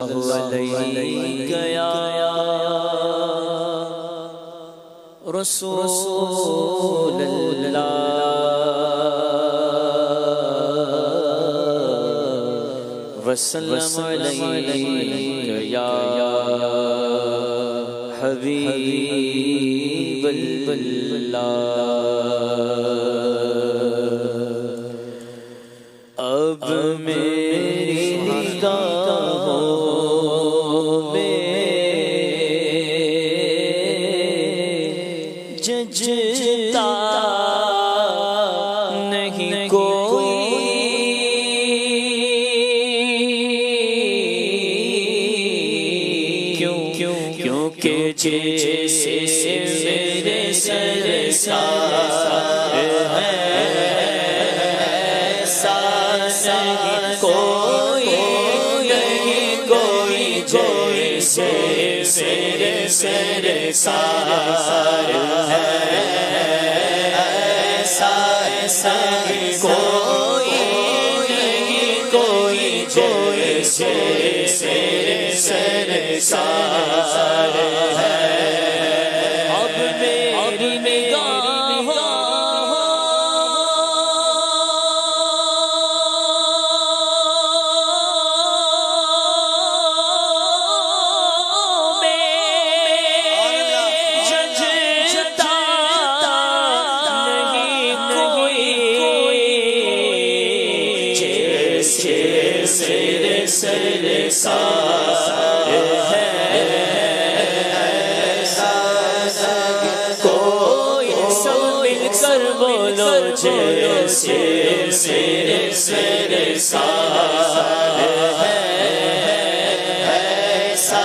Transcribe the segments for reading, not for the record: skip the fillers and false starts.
علیک یا رسول اللہ وسلم علیک یا حبیب اللہ۔ اب میری نگاہوں میں ججتا نہیں کوئی، کیونکہ جیسے میرے سرکار ہے میرے سرکار ہے، ایسا کوئی نہیں کوئی جیسے میرے سرکار ہے۔ اب میری نگاہوں میرے سرکار ہے، ایسا کوئی سب مل کر بولو جیسے میرے سرکار ہے، ایسا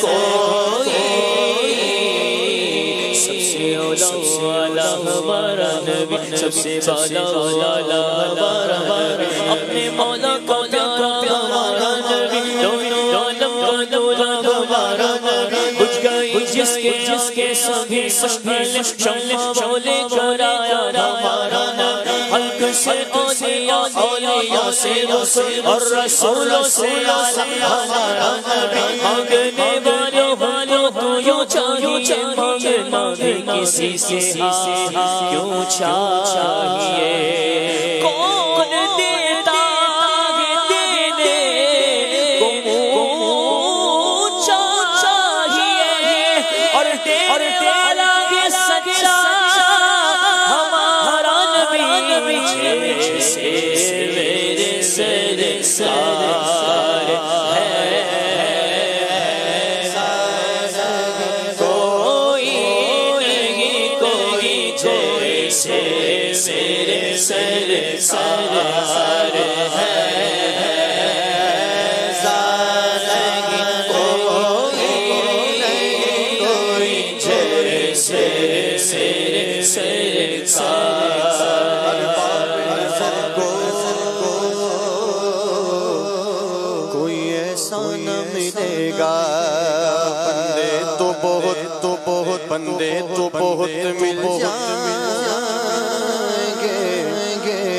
کوئی۔ سب سے اولا ہمارا نبی، سب سے بالا ہمارا نبی، اپنے مولا کا پیارا ہمارا نبی، دونوں عالم کا دولا ہمارا نبی، بجھ گئی جس کے سبھی مشعل شعلے چرایا ہمارا نبی، حلق سے اولیاء سے رسول اور رسولوں سے ہمارا نبی، مانگنے والوں کو یوں چاہیے مانگنا بھی کسی سے کیوں چاہیے، کون دیتا ہے دینے کو چاہیے، اور تیرا بھی سچا ہمارا نبی جیسے میرے سرکار ہے، کوئی نہیں کوئی جیسے میرے سرکار ہے، کوئی نہیں کوئی جیسے میرے سرکار۔ کوئی ایسا نہ ملے گا، بندے تو بہت بندے تو بہت مل جائیں گے،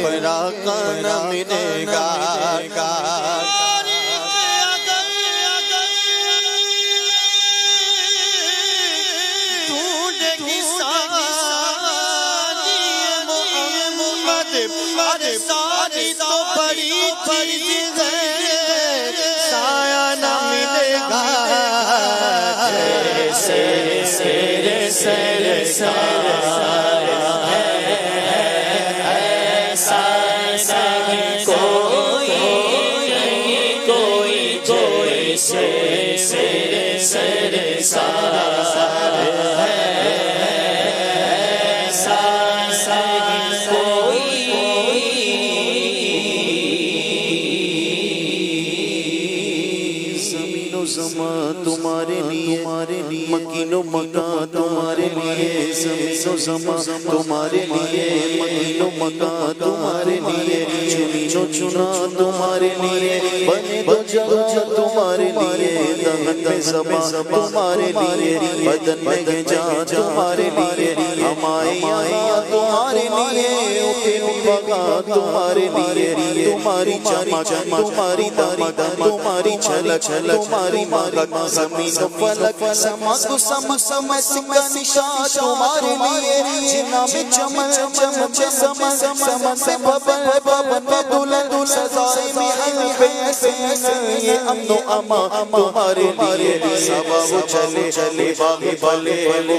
پر آقا نہ ملے گا۔ ساری تو بڑی چیز ہے، سایہ نہ ملے گا جیسے میرے سرکار ہے، ایسا کوئی نہیں کوئی جیسے میرے سرکار ہے، ایسا کوئی۔ زمین و زمان تمہارے لیے، مکین و مکان تمہارے لیے، زمین و زمان تمہارے لیے، مکین و مکان تمہارے لیے، چنی و چنا تمہارے لیے، بنے دو جگہ تمہارے لیے، دہن میں زبان تمہارے لیے، بدن میں جان تمہارے لیے، ہمارے یہاں تمہارے لیے تیری وغا تمہارے لیے تمہاری چمک تمہاری دمک تمہاری جھلک تمہاری مہک زمین و فلک سمک سمک سمک سکا نشان تمہارے لیے جنا میں چمن چمچ سمن سمن سے ببن ببن دلن سزائے محل پہ سین یہ امن و اما تمہارے لیے سبا وہ چلے چلے باغ بلے پھول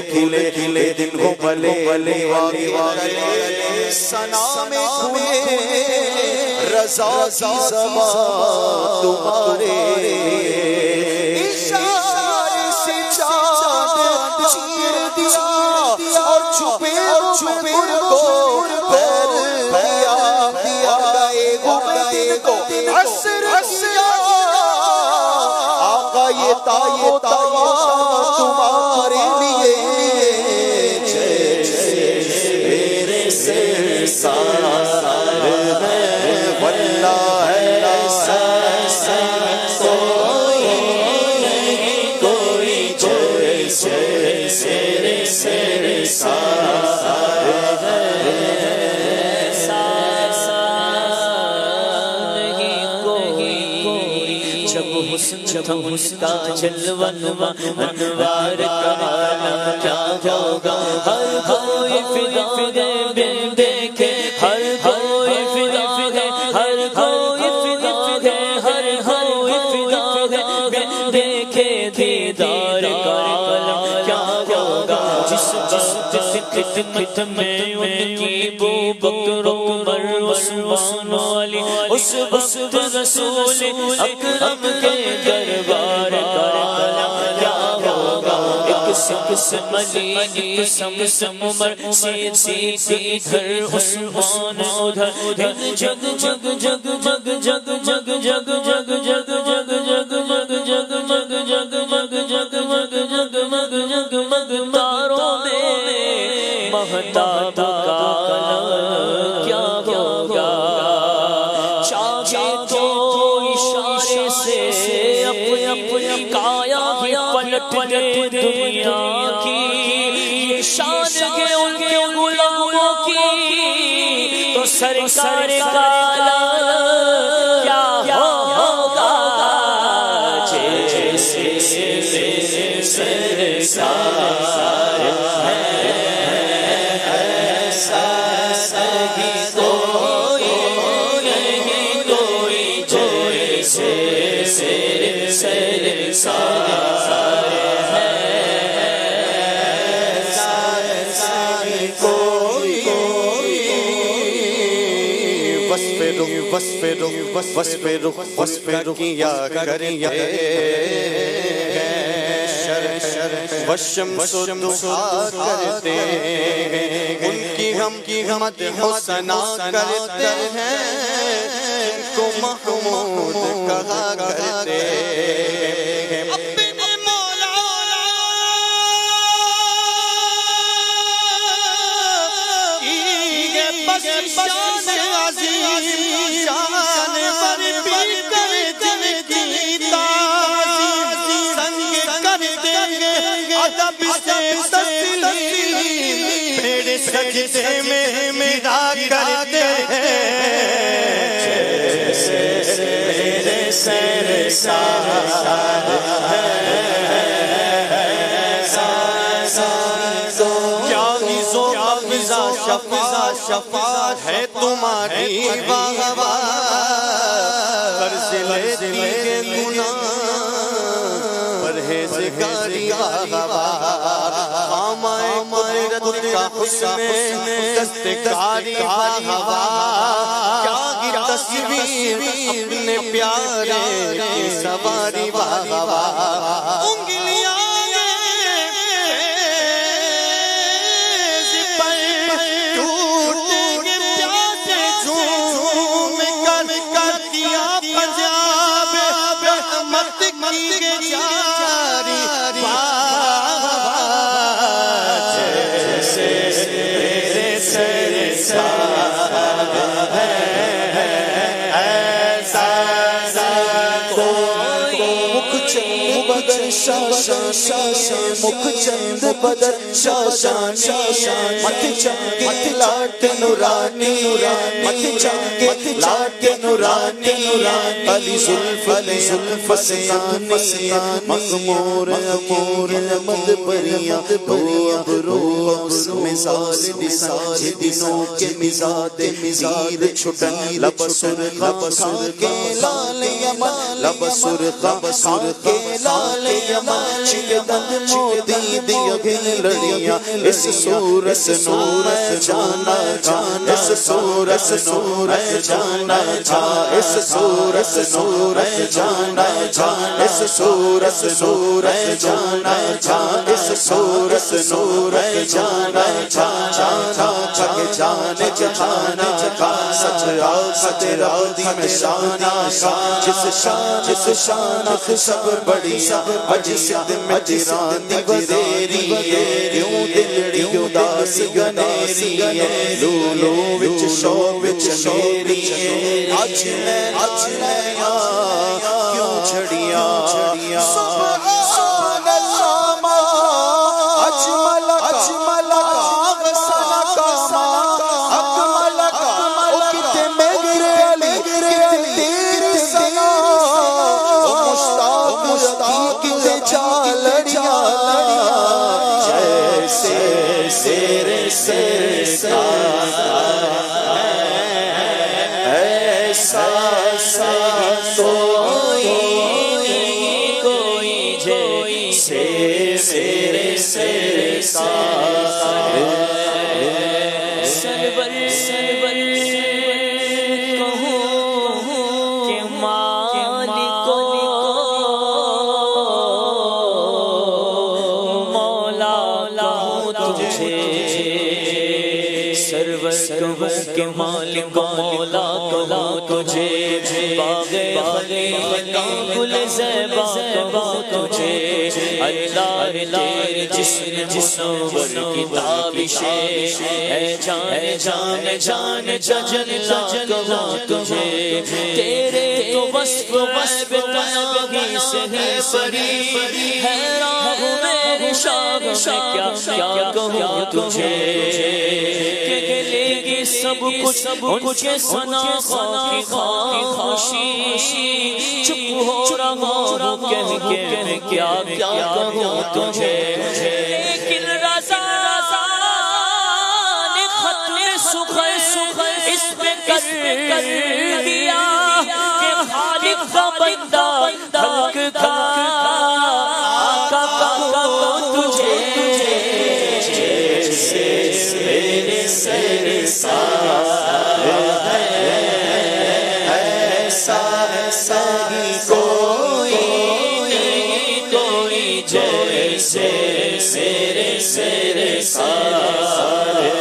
کھلے کھلے دن کو بلے بلے والی والی سنا میں کھلے رضا کی زبان تمہارے اشارے سے چاند چیر دیا اور چھپے چھپے کو پیر دیا گئے گو عصر دیا آقا یہ تاو توا تمہارے لیے جیسے میرے سے سار ہے واللہ ایسا کوئی جیسے میرے سے سار ہے جب حسن کا جلوہ نما انوار کا عالم کیا ہوگا ہر کوئی فدا گئے بن دیکھے ہر کوئی فدا گئے ہر کوئی فدا گئے ہر کوئی فدا گئے بن دیکھے دیدار کا عالم کیا ہوگا جس خدمت میں ان کی بو بکر عمر عثمان علی اس وقت رسول اکرم کے دربار کا عالم کیا ہوگا ایک سم علی ایک سم عمر سید گھر عثمان ادھر جگ جگ جگ جگ جگ جگ جگ جگ جگ جگ جگ جگ جگ مگ جگ مگ جگ مگ جگ مگ جگ مگ تاروں میں مہتاب کا کیا ہوگا چاہے تو اشارے سے اپنی کایا ہی پلٹ دے دنیا کی یہ شان ہے ان کے غلاموں کی تو سرکار کا کیا ہوگا جیسے سرکار ہے وصف رخ کیا کریا والشمس دعا کرتے ان کی ہم مد حسنا کرتے ہیں ان کو محمود کہا کرتے اپنے مولا کی بس شان عظیم شان پر بھی کر جن کی تازی سنگ کر دیں گے ادب سے تسلیم بھیڑ سجدے میں ملا کرتے ہیں میرے سر سار کیا غزو قبضہ شفاعت ہے تمہاری واہ واہ قرض لیتی کے گناہ پرہیزگاری واہ واہ خامۂ قدرت کا حسن دستکاری واہ واہ کیا کی تصویر اپنے پیارے کی سواری واہ واہ انگلیاں چند بدر شاشانی مکھ چند بدر شاشانی مت چمکے لاٹ نورانی مت چمکے لاٹ نورانی علی زلف مستانی مغمور امور مد پریاں روز مثال دنوں کے مزاد مزید چھٹن لب سرخا کے لال یمن لب سرخا کے لال یمن چکدن موتی دیا گھن لڑیاں اس صورت نور جانا جانا اس صورت نور جانا جانا اس صورت نور جانا جانا اس صورت نور جانا جانا اس صورت نور جانا جانا جانے جانا سچ سچ راضی میں شانا جس شان سب بڑی اج سد میں تیرانی وزیری کیوں دلڑی اداس گنیری لولو وچ شوق وچ میری اج میں کیوں چھڑیاں سبحان اللہ اجمل کے مالک مولا کہوں تجھے باغ خلیل گل زیبا کہوں تجھے اللہ تیرے جسم منور کی تابش ہے جان ججلا کہوں تجھے تیرے تو وصف بیانی سے ہے پری حیران ہوں میرے شاہ میں کیا کہوں تجھے سب کچھ ان کے سنا کی خاموشی چپ ہو رہا ہوں کہہ کے کیا کہوں تجھے لیکن رضا نے ختم سخن اس پہ کر دیا کہ خالق کا بندہ خلق کا آقا کہوں تجھے کوئی جیسے میرے سارے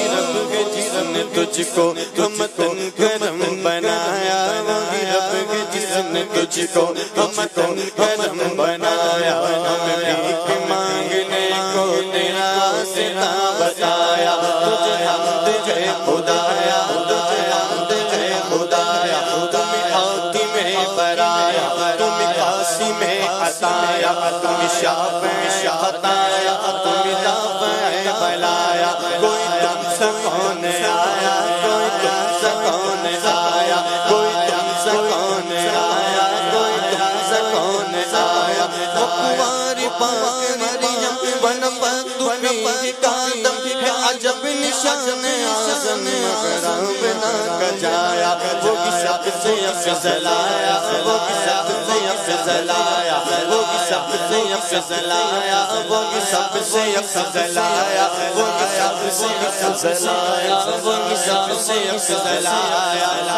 رب کے جسم نے تجھ کو ہمتن کرم بنایا رب کے جسم نے تجھ کو ہمتن کرم بنایا بھیک مانگنے کو تیرا سنا بتایا تجھے حمد ہے خدایا تجھے حمد ہے خدایا تم حاکم برایا تم قاسم عطایا تم شافع عطایا تم دافع بلایا کوئی تم سے کون آیا کوئی تم سے کون آیا کوئی تم سے کون آیا کوئی تم سے کون آیا اکوار پاک مریم بنفت بھی قادم ہے عجب نشان آزم مغرب بنا کجایا وہ کسب سے افضل آیا وہ کسب سے افضل آیا وہ کسب سے افضل آیا وہ کسب سے افضل آیا وہ کسب سے افضل آیا وہ کسب سے افضل آیا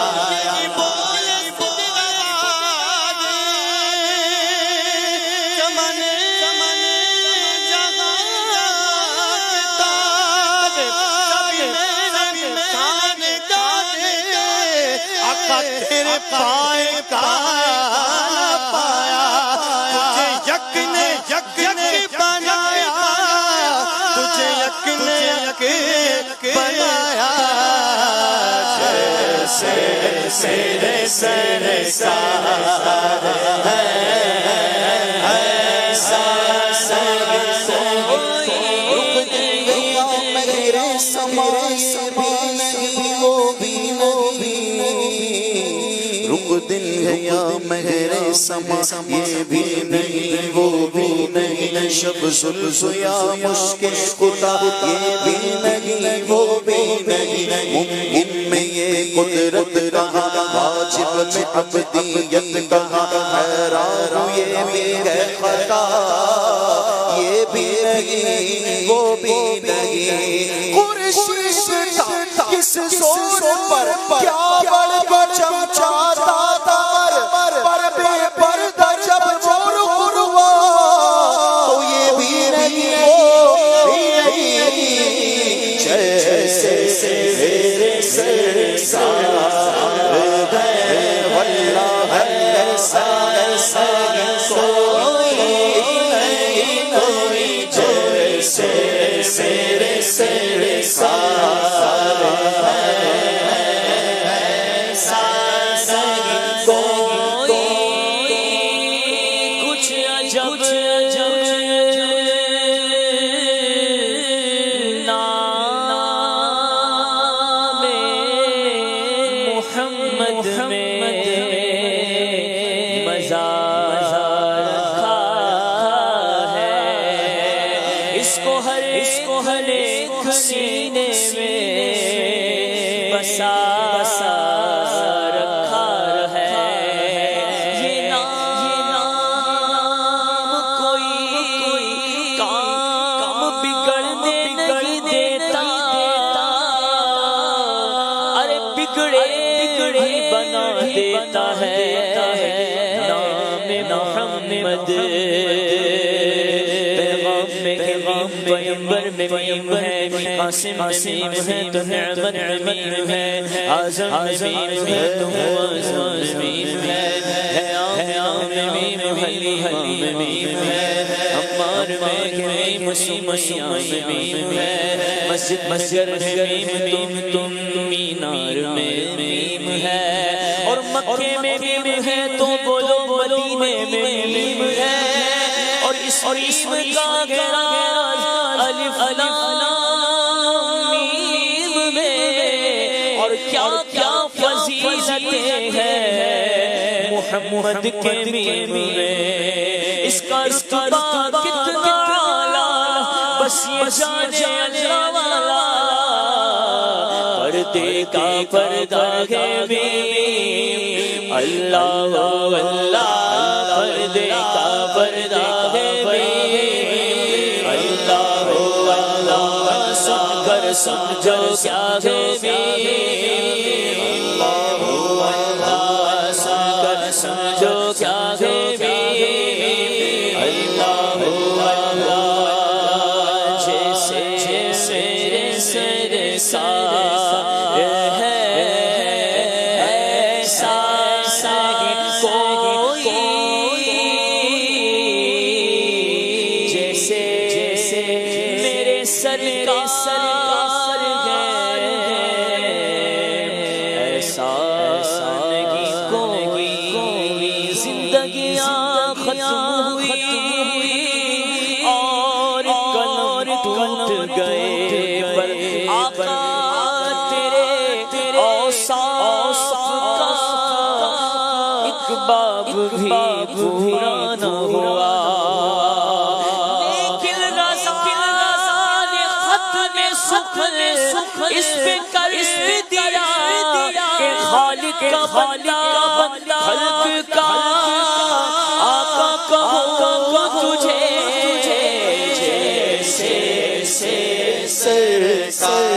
تیرے پائے کا پایا تجھے یک نے یک بنایا تجھے یک نے یک بنایا رک دن ہے یا مہر سما یہ بھی نہیں وہ بھی نہیں شب زلف یا مشکل خدا یہ بھی نہیں وہ بھی نہیں ممکن میں یہ قدرت کہاں واجب میں عبدیت کہاں حیران یہ بھی ہے خطا یہ بھی نہیں وہ بھی نہیں خورشید تھا کس زور پر کیا بڑھ چمچاتا تھا پر بے پردہ جب چور ہوا تو یہ بھی نہیں وہ بھی نہیں جیسے میرے سرکار ہے واللہ ایسا کوئی جیسے میرے سرکار سینے میں بسا رکھا ہے یہ نام کوئی کام بگڑنے نہیں دیتا ارے بگڑے بنا دیتا ہے نام محمد پیغمبر میں میم ہے قاسم ہے تو نعمت میم ہے اعظم میم ہے تو عظم میم ہے عام میم حلیم میم ہے عمار میں میم سمیان میم ہے مسجد میم تم مینار میں میم ہے اور مکے میں میم ہے تو بولو مدینے میں میم ہے اور اس کا گہرا الف لام میم میں اور کیا کیا فضیلتیں ہیں محمد کے میم میں اس کا رتبہ کتنا اعلیٰ بس یہ جانے اللہ والا پردے کا پردہ ہے میم اللہ اللہ پردے کا پردہ ہے سمجھو کیا ہے اللہ اللہ سن کر سمجھو کیا ہے اللہ اللہ جیسے میرے سرکار ہے ایسا کوئی جیسے میرے سرکار گئے پر آقا تیرے اوصاف کا ایک باب بھی پورا نہ ہوا لیکن رضا نے ختم سکھ اس پہ کر دیا کہ خالق کا بندہ خلق کا آقا کہو تجھے سرکار